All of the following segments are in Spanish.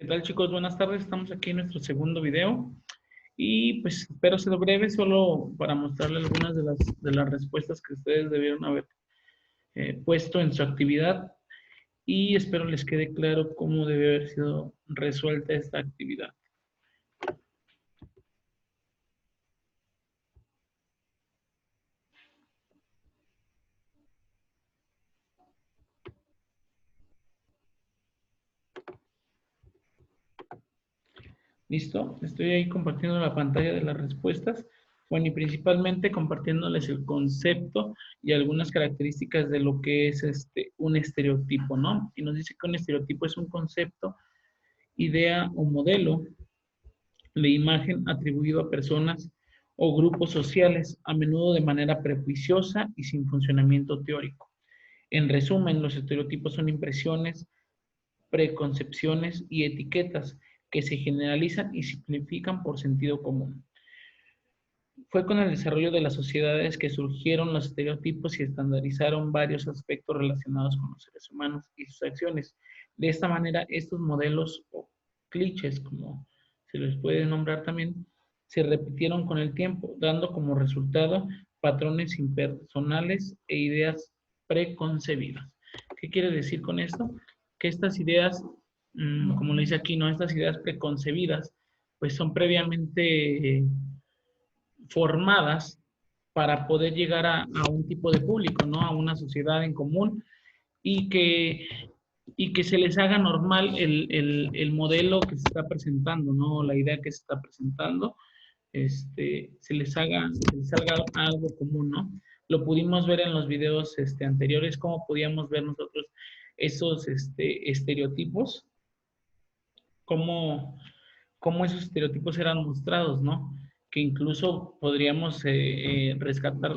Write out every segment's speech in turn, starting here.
¿Qué tal, chicos? Buenas tardes. Estamos aquí en nuestro segundo video y pues espero ser breve solo para mostrarles algunas de las respuestas que ustedes debieron haber puesto en su actividad y espero les quede claro cómo debe haber sido resuelta esta actividad. ¿Listo? Estoy ahí compartiendo la pantalla de las respuestas. Bueno, y principalmente compartiéndoles el concepto y algunas características de lo que es un estereotipo, ¿no? Y nos dice que un estereotipo es un concepto, idea o modelo de imagen atribuido a personas o grupos sociales, a menudo de manera prejuiciosa y sin funcionamiento teórico. En resumen, los estereotipos son impresiones, preconcepciones y etiquetas que se generalizan y simplifican por sentido común. Fue con el desarrollo de las sociedades que surgieron los estereotipos y estandarizaron varios aspectos relacionados con los seres humanos y sus acciones. De esta manera, estos modelos o clichés, como se les puede nombrar también, se repitieron con el tiempo, dando como resultado patrones impersonales e ideas preconcebidas. ¿Qué quiere decir con esto? Que estas ideas, como le dice aquí, ¿no? Estas ideas preconcebidas, pues son previamente formadas para poder llegar a un tipo de público, ¿no? A una sociedad en común y que se les haga normal el modelo que se está presentando, ¿no? La idea que se está presentando, se les haga algo común, ¿no? Lo pudimos ver en los videos anteriores, cómo podíamos ver nosotros esos estereotipos, cómo, cómo esos estereotipos eran mostrados, ¿no? Que incluso podríamos rescatar,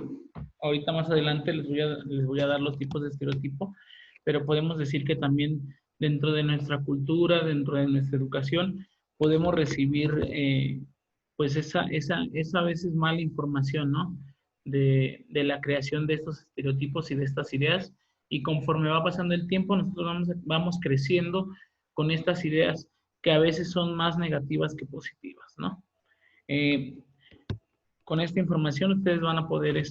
ahorita más adelante les voy a dar los tipos de estereotipo, pero podemos decir que también dentro de nuestra cultura, dentro de nuestra educación, podemos recibir pues esa a veces mala información, ¿no? De la creación de estos estereotipos y de estas ideas, y conforme va pasando el tiempo, nosotros vamos creciendo con estas ideas que a veces son más negativas que positivas, ¿no? Eh, con esta información ustedes van a poder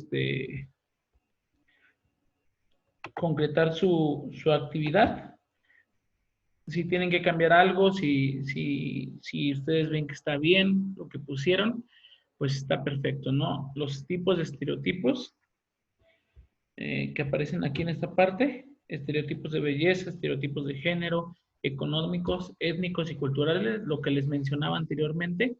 concretar su actividad. Si tienen que cambiar algo, si ustedes ven que está bien lo que pusieron, pues está perfecto, ¿no? Los tipos de estereotipos que aparecen aquí en esta parte, estereotipos de belleza, estereotipos de género, económicos, étnicos y culturales, lo que les mencionaba anteriormente.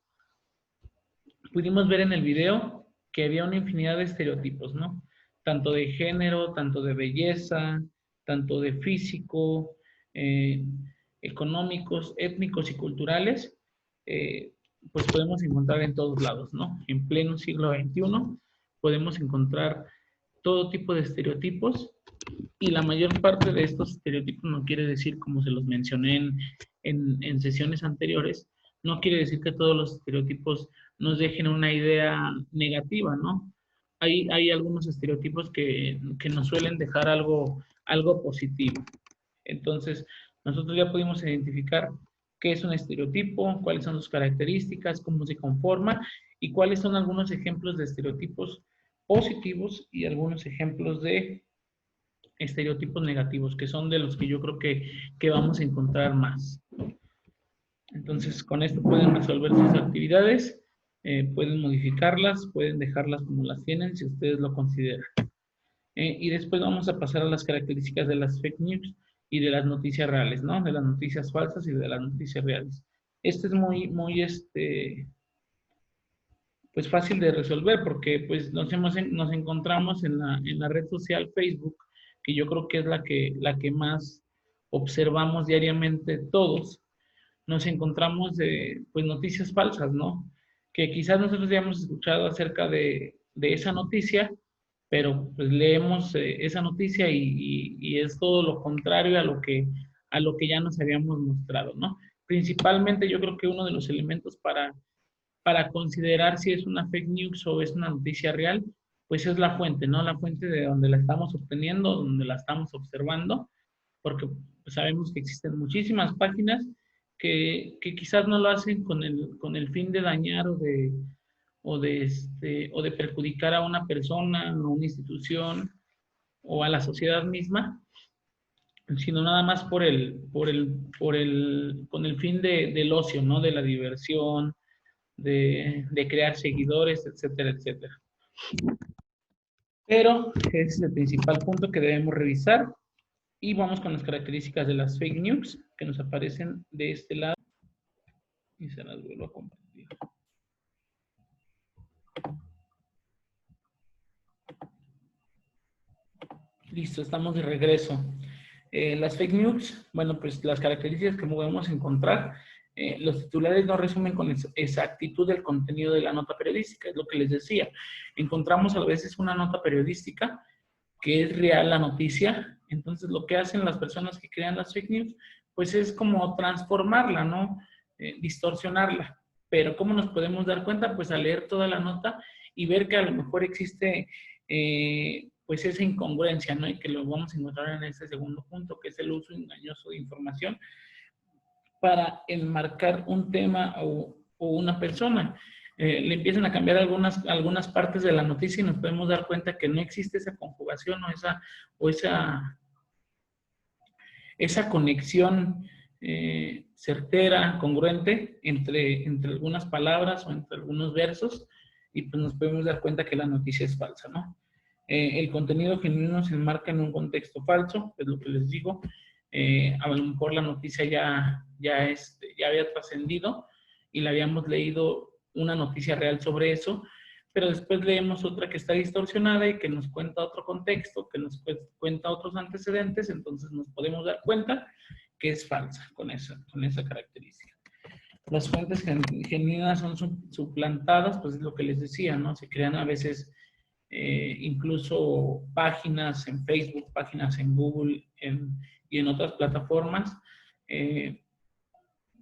Pudimos ver en el video que había una infinidad de estereotipos, ¿no? Tanto de género, tanto de belleza, tanto de físico, eh, económicos, étnicos y culturales, eh, pues podemos encontrar en todos lados, ¿no? En pleno siglo XXI podemos encontrar todo tipo de estereotipos y la mayor parte de estos estereotipos no quiere decir, como se los mencioné en sesiones anteriores, no quiere decir que todos los estereotipos nos dejen una idea negativa, ¿no? Hay algunos estereotipos que nos suelen dejar algo positivo. Entonces, nosotros ya pudimos identificar qué es un estereotipo, cuáles son sus características, cómo se conforma y cuáles son algunos ejemplos de estereotipos positivos y algunos ejemplos de estereotipos negativos, que son de los que yo creo que vamos a encontrar más. Entonces, con esto pueden resolver sus actividades, pueden modificarlas, pueden dejarlas como las tienen, si ustedes lo consideran. Y después vamos a pasar a las características de las fake news y de las noticias reales, ¿no? De las noticias falsas y de las noticias reales. Este es muy, pues fácil de resolver porque pues nos encontramos en la red social Facebook, que yo creo que es la que más observamos diariamente todos. Nos encontramos de pues noticias falsas, ¿no? Que quizás nosotros ya hemos escuchado acerca de esa noticia, pero pues leemos esa noticia y es todo lo contrario a lo que ya nos habíamos mostrado, ¿no? Principalmente yo creo que uno de los elementos para considerar si es una fake news o es una noticia real, pues es la fuente, ¿no? La fuente de donde la estamos obteniendo, donde la estamos observando, porque pues, sabemos que existen muchísimas páginas que quizás no lo hacen con el fin de dañar o de perjudicar a una persona, a una institución o a la sociedad misma, sino nada más con el fin del ocio, ¿no? De la diversión, de crear seguidores, etcétera, etcétera. Pero ese es el principal punto que debemos revisar. Y vamos con las características de las fake news que nos aparecen de este lado. Y se las vuelvo a compartir. Listo, estamos de regreso. Las fake news, bueno, pues las características que podemos encontrar, los titulares no resumen con exactitud el contenido de la nota periodística, es lo que les decía. Encontramos a veces una nota periodística que es real la noticia, entonces lo que hacen las personas que crean las fake news, pues es como transformarla, ¿no? Distorsionarla. Pero ¿cómo nos podemos dar cuenta? Pues al leer toda la nota y ver que a lo mejor existe pues esa incongruencia, ¿no? Y que lo vamos a encontrar en este segundo punto, que es el uso engañoso de información para enmarcar un tema o una persona. Le empiezan a cambiar algunas partes de la noticia y nos podemos dar cuenta que no existe esa conjugación o esa conexión certera, congruente entre algunas palabras o entre algunos versos, y pues nos podemos dar cuenta que la noticia es falsa, ¿no? El contenido genuino se enmarca en un contexto falso, es lo que les digo. A lo mejor la noticia ya había trascendido y la habíamos leído una noticia real sobre eso, pero después leemos otra que está distorsionada y que nos cuenta otro contexto, que nos cuenta otros antecedentes, entonces nos podemos dar cuenta que es falsa con esa característica. Las fuentes genuinas son suplantadas, pues es lo que les decía, ¿no? Se crean a veces incluso páginas en Facebook, páginas en Google y en otras plataformas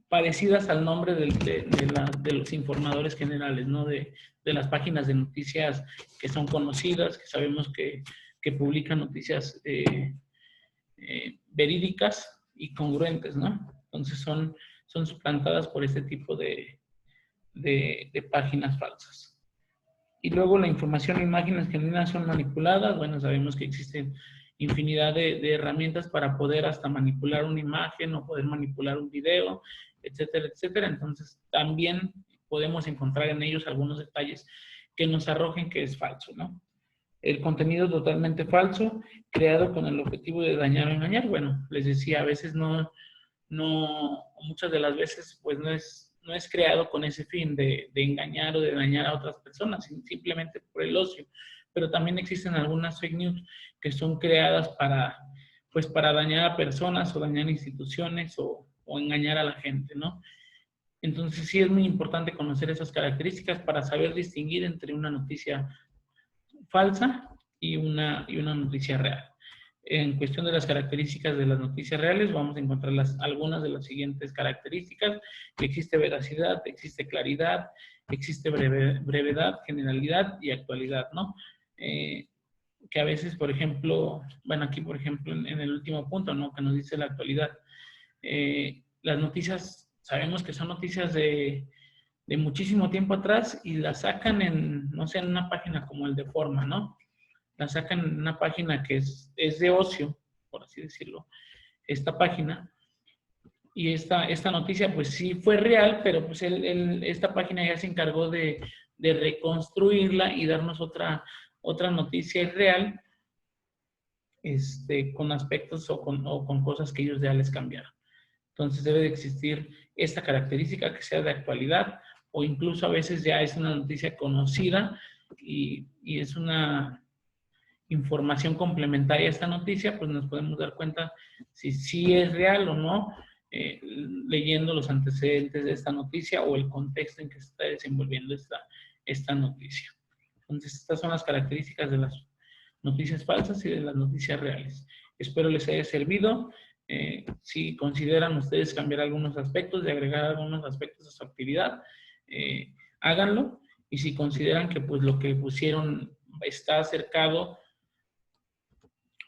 parecidas al nombre de los informadores generales, ¿no? De las páginas de noticias que son conocidas, que sabemos que publican noticias verídicas y congruentes, ¿no? Entonces son suplantadas por este tipo de páginas falsas. Y luego la información e imágenes genuinas son manipuladas. Bueno, sabemos que existen infinidad de herramientas para poder hasta manipular una imagen o poder manipular un video, etcétera, etcétera. Entonces, también podemos encontrar en ellos algunos detalles que nos arrojen que es falso, ¿no? El contenido totalmente falso, creado con el objetivo de dañar o engañar. Bueno, les decía, a veces muchas de las veces, pues no es creado con ese fin de engañar o de dañar a otras personas, simplemente por el ocio. Pero también existen algunas fake news que son creadas para dañar a personas o dañar instituciones o engañar a la gente, ¿no? Entonces sí es muy importante conocer esas características para saber distinguir entre una noticia falsa y una noticia real. En cuestión de las características de las noticias reales, vamos a encontrar algunas de las siguientes características. Existe veracidad, existe claridad, existe brevedad, generalidad y actualidad, ¿no? Que a veces, por ejemplo, bueno, aquí, por ejemplo, en el último punto, ¿no? Que nos dice la actualidad. Las noticias, sabemos que son noticias de muchísimo tiempo atrás y las sacan no sé, en una página como el de Forma, ¿no? La sacan en una página que es de ocio, por así decirlo, esta página. Y esta noticia, pues sí fue real, pero pues esta página ya se encargó de reconstruirla y darnos otra noticia real, con aspectos o con cosas que ellos ya les cambiaron. Entonces debe de existir esta característica que sea de actualidad, o incluso a veces ya es una noticia conocida y es una información complementaria a esta noticia, pues nos podemos dar cuenta si sí es real o no, leyendo los antecedentes de esta noticia o el contexto en que se está desenvolviendo esta noticia. Entonces, estas son las características de las noticias falsas y de las noticias reales. Espero les haya servido. Si consideran ustedes cambiar algunos aspectos, de agregar algunos aspectos a su actividad, háganlo. Y si consideran que pues lo que pusieron está acercado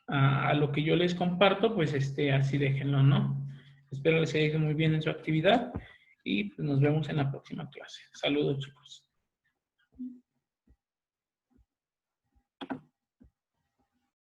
a lo que yo les comparto, pues así déjenlo, ¿no? Espero les haya ido muy bien en su actividad y pues, nos vemos en la próxima clase. Saludos, chicos.